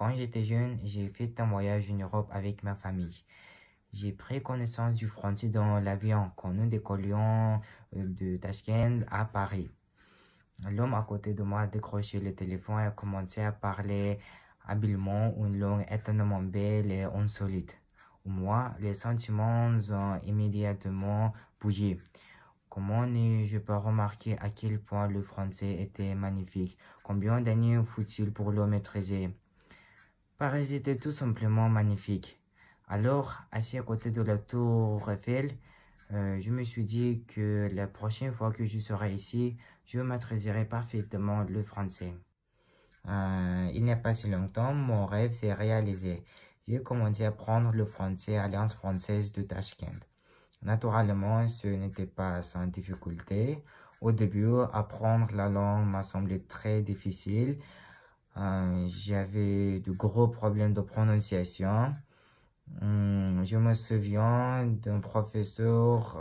Quand j'étais jeune, j'ai fait un voyage en Europe avec ma famille. J'ai pris connaissance du français dans l'avion quand nous décollions de Tashkent à Paris. L'homme à côté de moi a décroché le téléphone et a commencé à parler habilement une langue étonnamment belle et insolite. Moi, les sentiments ont immédiatement bougé. Comment n'ai-je pas remarqué à quel point le français était magnifique? Combien d'années faut-il pour le maîtriser? Paris était tout simplement magnifique. Alors, assis à côté de la tour Eiffel, je me suis dit que la prochaine fois que je serai ici, je maîtriserai parfaitement le français. Il n'y a pas si longtemps, mon rêve s'est réalisé. J'ai commencé à apprendre le français à l'Alliance française de Tashkent. Naturellement, ce n'était pas sans difficulté. Au début, apprendre la langue m'a semblé très difficile. J'avais de gros problèmes de prononciation. Je me souviens d'un professeur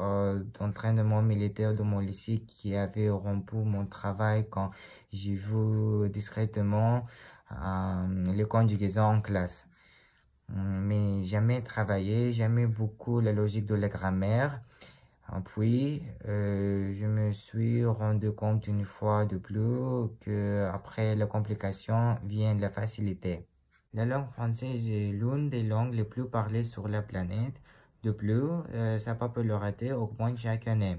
d'entraînement militaire de mon lycée qui avait rompu mon travail quand j'ai vu discrètement les conjugaisons en classe. Mais jamais travaillé, jamais beaucoup la logique de la grammaire. Puis, je me suis rendu compte une fois de plus que après la complication vient la facilité. La langue française est l'une des langues les plus parlées sur la planète. De plus, sa popularité augmente chaque année.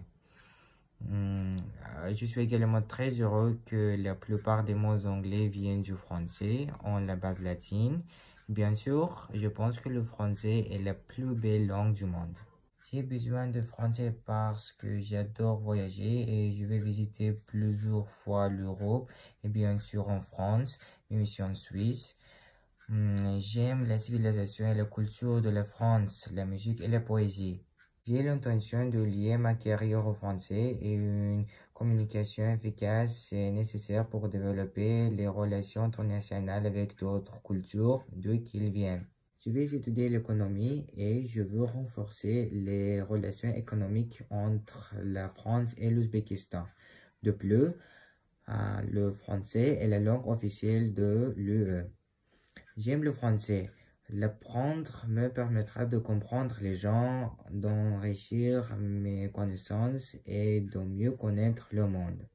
Je suis également très heureux que la plupart des mots anglais viennent du français en la base latine. Bien sûr, je pense que le français est la plus belle langue du monde. J'ai besoin de français parce que j'adore voyager et je vais visiter plusieurs fois l'Europe et bien sûr en France, mais aussi en Suisse. J'aime la civilisation et la culture de la France, la musique et la poésie. J'ai l'intention de lier ma carrière au français et une communication efficace est nécessaire pour développer les relations internationales avec d'autres cultures d'où qu'ils viennent. Je vais étudier l'économie et je veux renforcer les relations économiques entre la France et l'Ouzbékistan. De plus, le français est la langue officielle de l'UE. J'aime le français. L'apprendre me permettra de comprendre les gens, d'enrichir mes connaissances et de mieux connaître le monde.